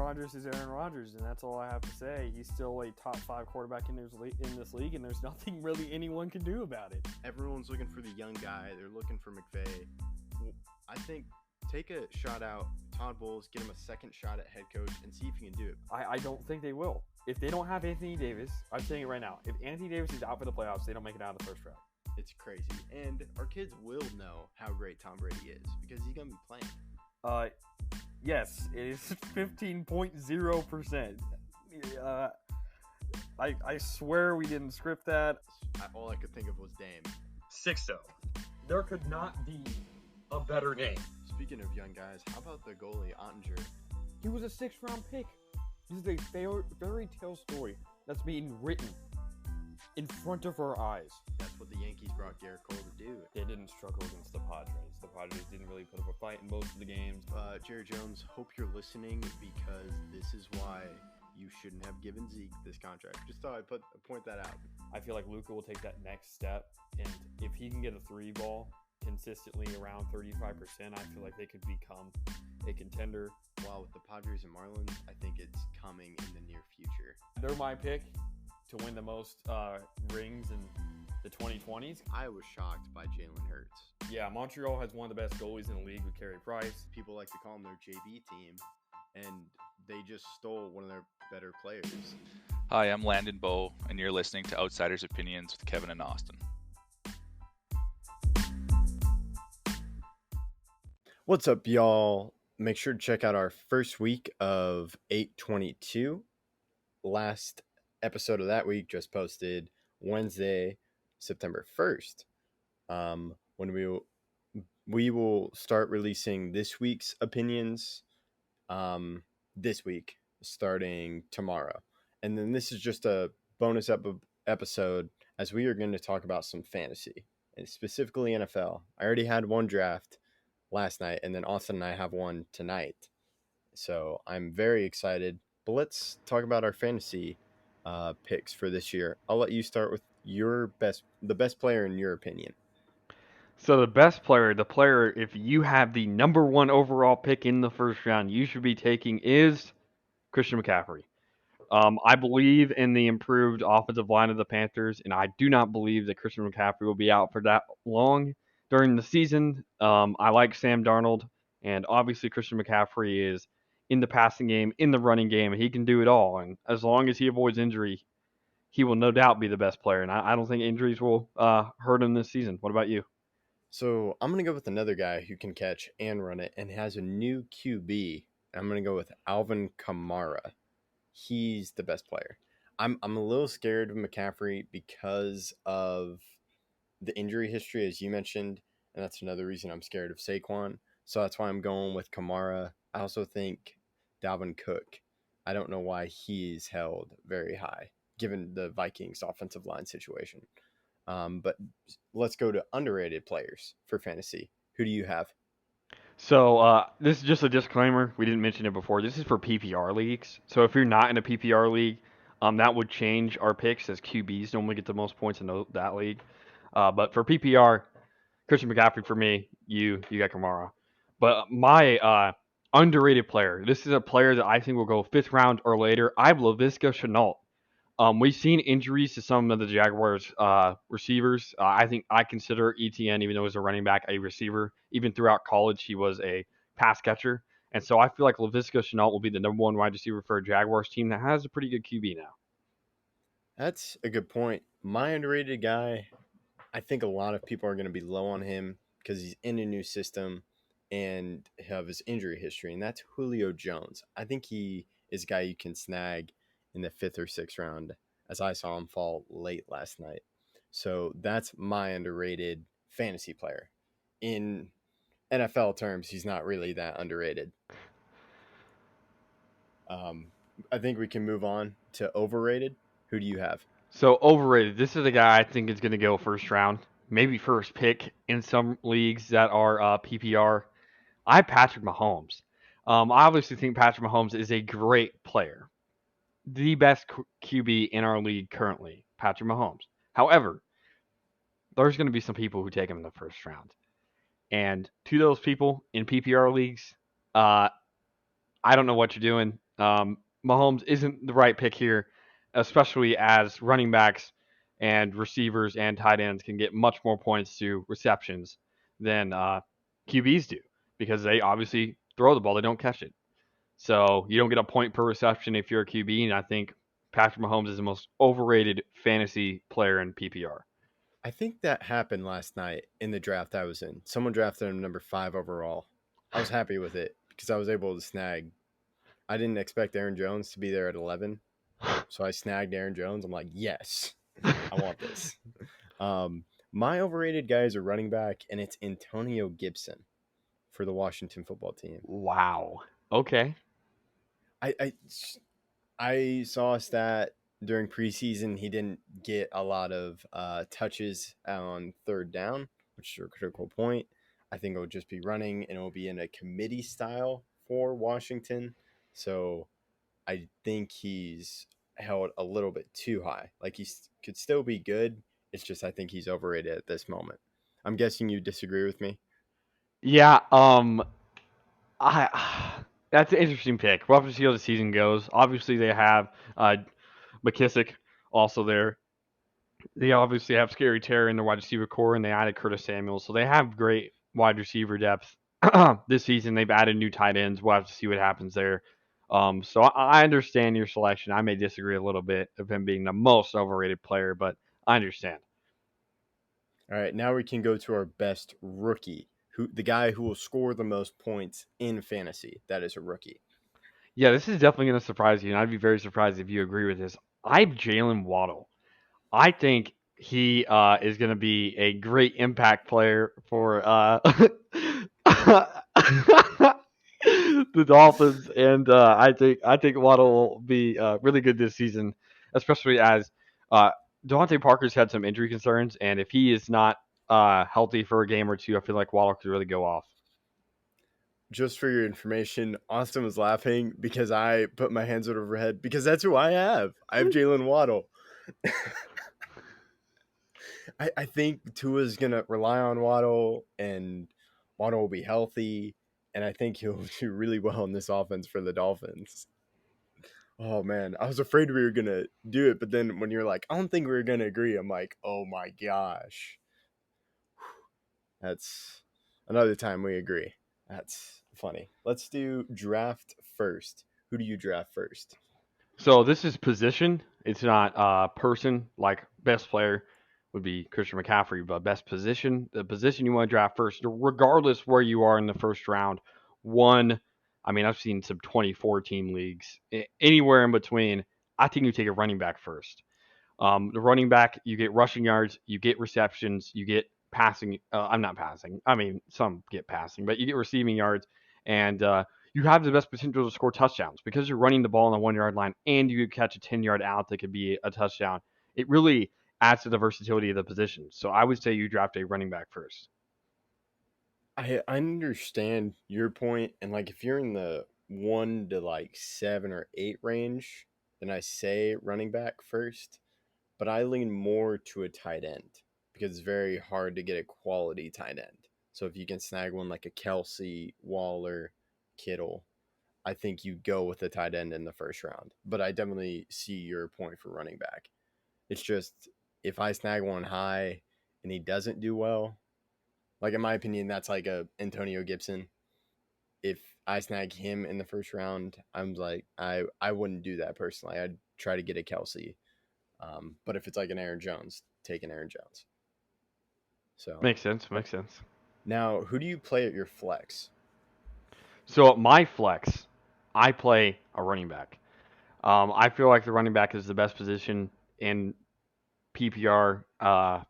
Rodgers is Aaron Rodgers, and that's all I have to say. He's still a top 5 quarterback in this league, and there's nothing really anyone can do about it. Everyone's looking for the young guy. They're looking for McVay. I think take a shot out Todd Bowles, get him a second shot at head coach, and see if he can do it. I don't think they will. If they don't have Anthony Davis, I'm saying it right now. If Anthony Davis is out for the playoffs, they don't make it out of the first round. It's crazy. And our kids will know how great Tom Brady is because he's going to be playing. Yes, it is 15.0%. I swear we didn't script that. All I could think of was Dame. 6-0. There could not be a better name. Speaking of young guys, how about the goalie, Ottinger? He was a 6th-round pick. This is a fairy tale story that's being written in front of our eyes. That's what the Yankees brought Garrett Cole to do. They didn't struggle against the Padres. The Padres didn't really put up a fight in most of the games. Jerry Jones, hope you're listening because this is why you shouldn't have given Zeke this contract. Just thought I'd point that out. I feel like Luka will take that next step, and if he can get a 3 ball consistently around 35%, I feel like they could become a contender. While with the Padres and Marlins, I think it's coming in the near future. They're my pick to win the most rings in the 2020s. I was shocked by Jalen Hurts. Yeah, Montreal has one of the best goalies in the league with Carey Price. People like to call them their JV team, and they just stole one of their better players. Hi, I'm Landon Bowe, and you're listening to Outsiders Opinions with Kevin and Austin. What's up, y'all? Make sure to check out our first week of 8/22. Last episode of that week just posted Wednesday, September 1st. When we will start releasing this week's opinions this week, starting tomorrow. And then this is just a bonus episode as we are going to talk about some fantasy, and specifically NFL. I already had one draft last night, and then Austin and I have one tonight. So I'm very excited. But let's talk about our fantasy picks for this year. I'll let you start with the best player in your opinion. So the player, if you have the number 1 overall pick in the first round, you should be taking is Christian McCaffrey. I believe in the improved offensive line of the Panthers, and I do not believe that Christian McCaffrey will be out for that long during the season. I like Sam Darnold, and obviously Christian McCaffrey is in the passing game, in the running game, and he can do it all. And as long as he avoids injury, he will no doubt be the best player. And I don't think injuries will hurt him this season. What about you? So I'm going to go with another guy who can catch and run it and has a new QB. I'm going to go with Alvin Kamara. He's the best player. I'm a little scared of McCaffrey because of the injury history, as you mentioned, and that's another reason I'm scared of Saquon. So that's why I'm going with Kamara. I also think Dalvin Cook. I don't know why he's held very high, given the Vikings offensive line situation. But let's go to underrated players for fantasy. Who do you have? So this is just a disclaimer. We didn't mention it before. This is for PPR leagues. So if you're not in a PPR league, that would change our picks, as QBs normally get the most points in that league. But for PPR, Christian McCaffrey for me, you got Kamara. But my underrated player, this is a player that I think will go 5th round or later. I have Laviska Shenault. We've seen injuries to some of the Jaguars receivers. I consider ETN, even though he's a running back, a receiver. Even throughout college, he was a pass catcher. And so I feel like Laviska Shenault will be the number 1 wide receiver for a Jaguars team that has a pretty good QB now. That's a good point. My underrated guy, I think a lot of people are going to be low on him because he's in a new system and have his injury history, and that's Julio Jones. I think he is a guy you can snag in the 5th or 6th round, as I saw him fall late last night. So that's my underrated fantasy player. In NFL terms, he's not really that underrated. I think we can move on to overrated. Who do you have? So overrated. This is a guy I think is going to go 1st round, maybe 1st pick in some leagues that are PPR. I have Patrick Mahomes. I obviously think Patrick Mahomes is a great player. The best QB in our league currently, Patrick Mahomes. However, there's going to be some people who take him in the 1st round. And to those people in PPR leagues, I don't know what you're doing. Mahomes isn't the right pick here, especially as running backs and receivers and tight ends can get much more points to receptions than QBs do because they obviously throw the ball, they don't catch it. So you don't get a point per reception if you're a QB, and I think Patrick Mahomes is the most overrated fantasy player in PPR. I think that happened last night in the draft I was in. Someone drafted him number 5 overall. I was happy with it because I was able to snag. I didn't expect Aaron Jones to be there at 11, so I snagged Aaron Jones. I'm like, yes, I want this. My overrated guy is a running back, and it's Antonio Gibson for the Washington football team. Wow. Okay. I I, I saw a stat during preseason. He didn't get a lot of touches on third down, which is a critical point. I think it'll just be running, and it'll be in a committee style for Washington. So I think he's held a little bit too high. Like could still be good. It's just I think he's overrated at this moment. I'm guessing you disagree with me. Yeah. I that's an interesting pick. We'll have to see how the season goes. Obviously, they have McKissick also there. They obviously have Scary Terry in the wide receiver core, and they added Curtis Samuel, so they have great wide receiver depth this season. They've added new tight ends. We'll have to see what happens there. So I understand your selection. I may disagree a little bit of him being the most overrated player, but I understand. All right, now we can go to our best rookie, who the guy who will score the most points in fantasy. That is a rookie. Yeah, this is definitely going to surprise you, and I'd be very surprised if you agree with this. I have Jalen Waddle. I think he is going to be a great impact player for the Dolphins, and I think Waddle will be really good this season, especially as Devontae Parker's had some injury concerns, and if he is not healthy for a game or two, I feel like Waddle could really go off. Just for your information, Austin was laughing because I put my hands over her head because that's who I have. I have Jalen Waddle. I think Tua's gonna rely on Waddle, and Waddle will be healthy, and I think he'll do really well in this offense for the Dolphins. Oh man, I was afraid we were gonna do it, but then when you're like, I don't think we are gonna agree, I'm like, oh my gosh, that's another time we agree. That's funny. Let's do draft first. Who do you draft first? So this is position. It's not person. Like best player would be Christian McCaffrey, but best position, the position you want to draft first, regardless where you are in the first round. One, I mean, I've seen some 24 team leagues. Anywhere in between, I think you take a running back first. The running back, you get rushing yards, you get receptions, you get passing. I'm not passing. I mean, some get passing, but you get receiving yards, and you have the best potential to score touchdowns because you're running the ball on the 1 yard line, and you could catch a 10 yard out that could be a touchdown. It really adds to the versatility of the position. So I would say you draft a running back first. I understand your point, and like if you're in the 1 to like 7 or 8 range, then I say running back first. But I lean more to a tight end because it's very hard to get a quality tight end. So if you can snag one like a Kelsey, Waller, Kittle, I think you go with a tight end in the first round. But I definitely see your point for running back. It's just if I snag one high and he doesn't do well, like in my opinion, that's like a Antonio Gibson. If I snag him in the first round, I'm like I wouldn't do that personally. I'd try to get a Kelsey. But if it's like an Aaron Jones, take an Aaron Jones. So Makes sense. Makes sense. now, who do you play at your flex? So at my flex, I play a running back. I feel like the running back is the best position in PPR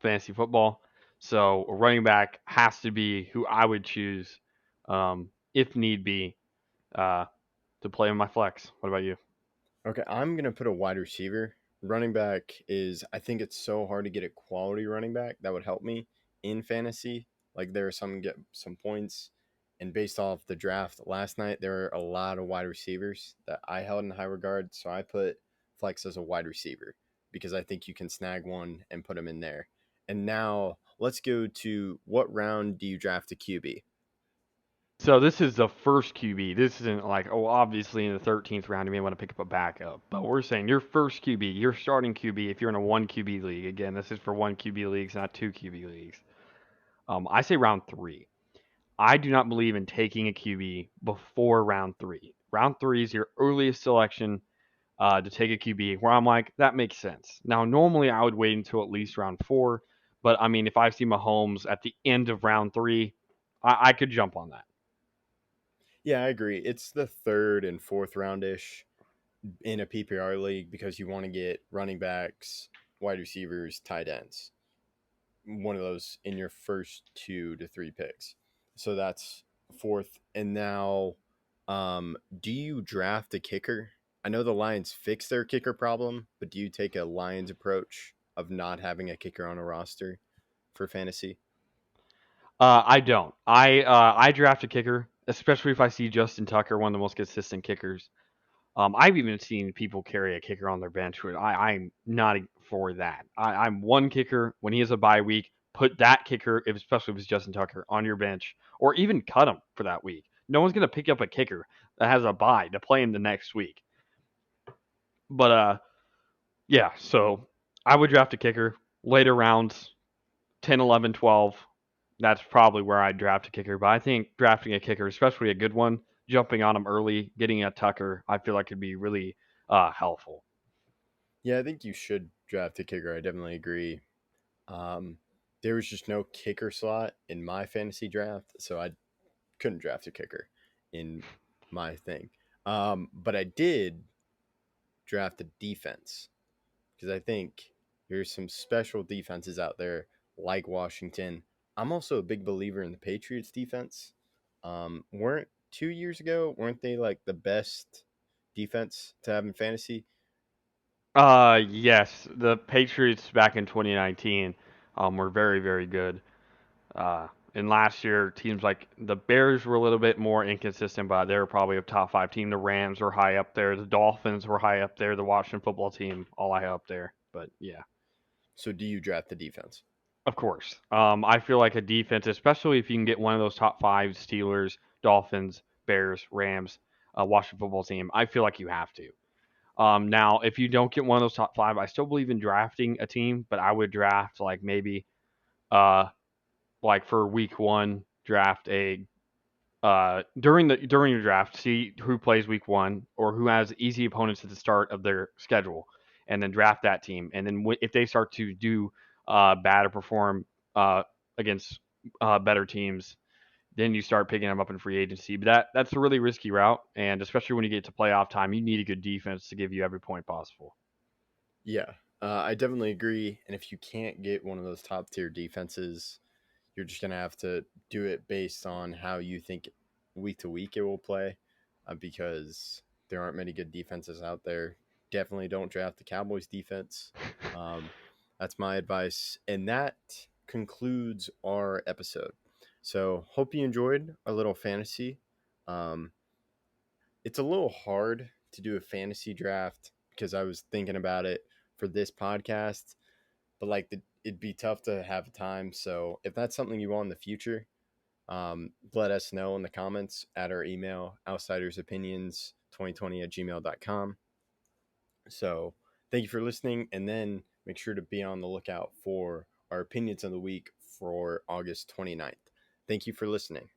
fantasy football. So a running back has to be who I would choose if need be uh, to play in my flex. What about you? Okay, I'm gonna put a wide receiver. Running back is I think it's so hard to get a quality running back that would help me in fantasy. Like there are some get some points, and based off the draft last night, there are a lot of wide receivers that I held in high regard. So I put flex as a wide receiver because I think you can snag one and put him in there. And now let's go to what round do you draft a QB? So this is the first QB. This isn't like, oh, obviously in the 13th round you may want to pick up a backup. But we're saying your first QB, your starting QB, if you're in a 1 QB league. Again, this is for 1 QB leagues, not 2 QB leagues. I say round 3. I do not believe in taking a QB before round 3. Round 3 is your earliest selection to take a QB, where I'm like, that makes sense. Now, normally I would wait until at least round 4, but I mean, if I see Mahomes at the end of round 3, I could jump on that. Yeah, I agree. It's the third and fourth roundish in a PPR league because you want to get running backs, wide receivers, tight ends. One of those in your first 2 to 3 picks. So that's fourth. And now, do you draft a kicker? I know the Lions fixed their kicker problem, but do you take a Lions approach of not having a kicker on a roster for fantasy? I don't. I draft a kicker, especially if I see Justin Tucker, one of the most consistent kickers. I've even seen people carry a kicker on their bench. I'm not for that. I'm one kicker when he has a bye week. Put that kicker, especially if it's Justin Tucker, on your bench, or even cut him for that week. No one's gonna pick up a kicker that has a bye to play him the next week. But yeah. So I would draft a kicker later rounds, 10, 11, 12. That's probably where I'd draft a kicker. But I think drafting a kicker, especially a good one, jumping on him early, getting a Tucker, I feel like could be really helpful. Yeah, I think you should draft a kicker. I definitely agree. Um, there was just no kicker slot in my fantasy draft, so I couldn't draft a kicker in my thing. But I did draft a defense because I think there's some special defenses out there like Washington. I'm also a big believer in the Patriots defense. Weren't 2 years ago, weren't they like the best defense to have in fantasy? Yes, the Patriots back in 2019 were very, very good. And last year, teams like the Bears were a little bit more inconsistent, but they were probably a top 5 team. The Rams were high up there. The Dolphins were high up there. The Washington football team, all high up there. But yeah. So do you draft the defense? Of course. I feel like a defense, especially if you can get one of those top 5 Steelers, Dolphins, Bears, Rams, Washington football team, I feel like you have to. Now, if you don't get one of those top 5, I still believe in drafting a team, but I would draft like maybe, uh, like for week 1, draft a during your draft, see who plays week 1 or who has easy opponents at the start of their schedule, and then draft that team. And then if they start to do bad or perform against better teams, then you start picking them up in free agency. But that's a really risky route, and especially when you get to playoff time, you need a good defense to give you every point possible. Yeah, I definitely agree. And if you can't get one of those top tier defenses, you're just going to have to do it based on how you think week to week it will play because there aren't many good defenses out there. Definitely don't draft the Cowboys defense. Um, that's my advice. And that concludes our episode. So, hope you enjoyed our little fantasy. Um, it's a little hard to do a fantasy draft because I was thinking about it for this podcast, but like it'd be tough to have time. So if that's something you want in the future, let us know in the comments at our email, outsidersopinions2020@gmail.com. So thank you for listening. And then make sure to be on the lookout for our opinions of the week for August 29th. Thank you for listening.